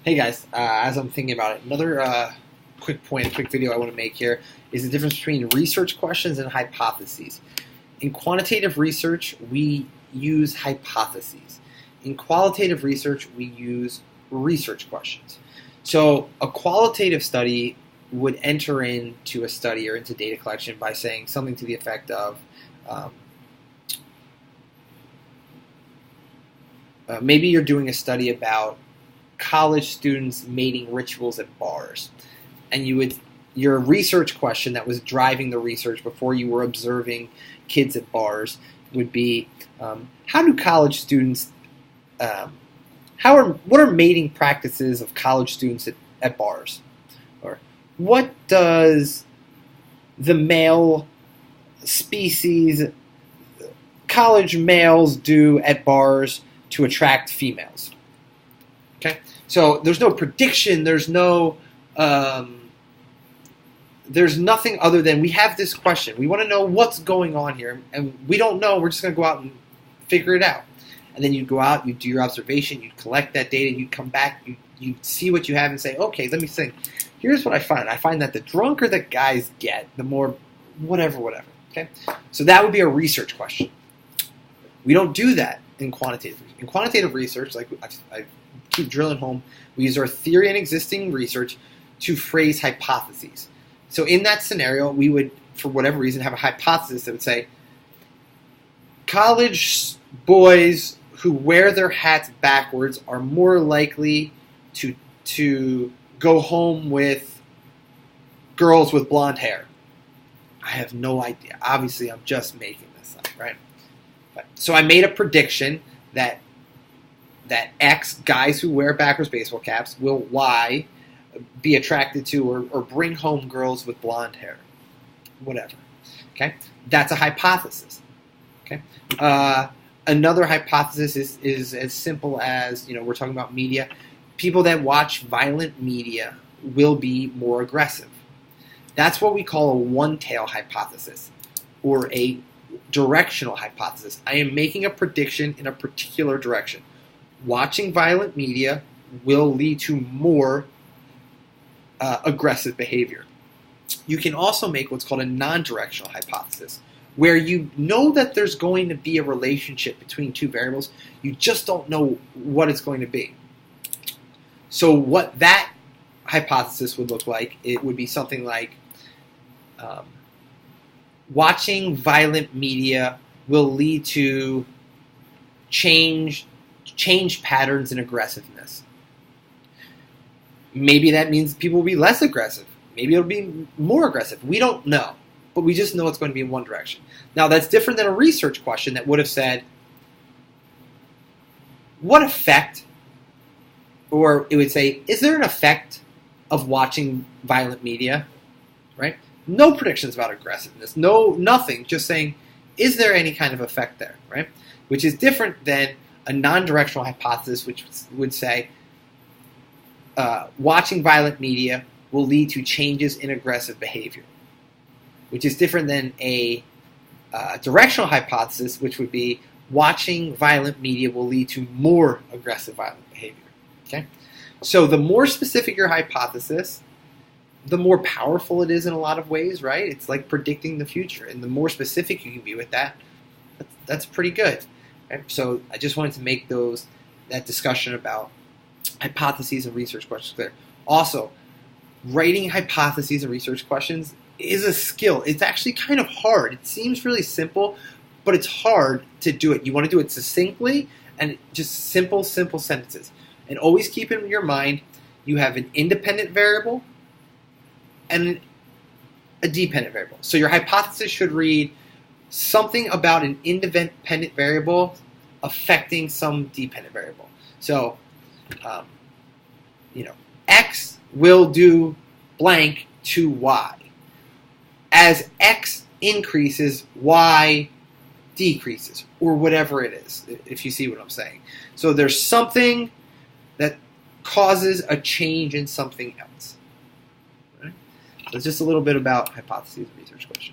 Hey guys, as I'm thinking about it, another quick video I want to make here is the difference between research questions and hypotheses. In quantitative research, we use hypotheses. In qualitative research, we use research questions. So a qualitative study would enter into a study or into data collection by saying something to the effect of, maybe you're doing a study about college students mating rituals at bars, and your research question that was driving the research before you were observing kids at bars would be, how do college students, what are mating practices of college students at bars? Or what does the male species, college males, do at bars to attract females? Okay, so there's no prediction. There's no, there's nothing other than we have this question. We want to know what's going on here, and we don't know. We're just going to go out and figure it out. And then you'd go out, you'd do your observation, you'd collect that data, you'd come back, you'd see what you have and say, okay, let me think. Here's what I find. I find that the drunker the guys get, the more whatever. Okay, so that would be a research question. We don't do that in quantitative. In quantitative research, like I keep drilling home, we use our theory and existing research to phrase hypotheses. So in that scenario, we would, for whatever reason, have a hypothesis that would say, college boys who wear their hats backwards are more likely to go home with girls with blonde hair. I have no idea. Obviously, I'm just making this up, right? So I made a prediction that X guys who wear backwards baseball caps will Y be attracted to or bring home girls with blonde hair. Whatever. Okay? That's a hypothesis. Okay? Another hypothesis is as simple as, we're talking about media. People that watch violent media will be more aggressive. That's what we call a one-tail hypothesis, or a directional hypothesis. I am making a prediction in a particular direction. Watching violent media will lead to more aggressive behavior. You can also make what's called a non-directional hypothesis, where you know that there's going to be a relationship between two variables. You just don't know what it's going to be. So what that hypothesis would look like, it would be something like, watching violent media will lead to change patterns in aggressiveness. Maybe that means people will be less aggressive. Maybe it'll be more aggressive. We don't know, but we just know it's going to be in one direction. Now, that's different than a research question that would have said, what effect, or it would say, is there an effect of watching violent media, right? No predictions about aggressiveness, nothing, just saying, is there any kind of effect there, right? Which is different than a non-directional hypothesis, which would say, watching violent media will lead to changes in aggressive behavior, which is different than a directional hypothesis, which would be watching violent media will lead to more aggressive violent behavior. Okay, so the more specific your hypothesis, the more powerful it is in a lot of ways, right? It's like predicting the future, and the more specific you can be with that, that's pretty good. Right? So I just wanted to make that discussion about hypotheses and research questions clear. Also, writing hypotheses and research questions is a skill. It's actually kind of hard. It seems really simple, but it's hard to do it. You want to do it succinctly and just simple sentences. And always keep in your mind, you have an independent variable and a dependent variable. So your hypothesis should read something about an independent variable affecting some dependent variable. So, X will do blank to Y. As X increases, Y decreases, or whatever it is, if you see what I'm saying. So there's something that causes a change in something else. Right? So it's just a little bit about hypotheses and research questions.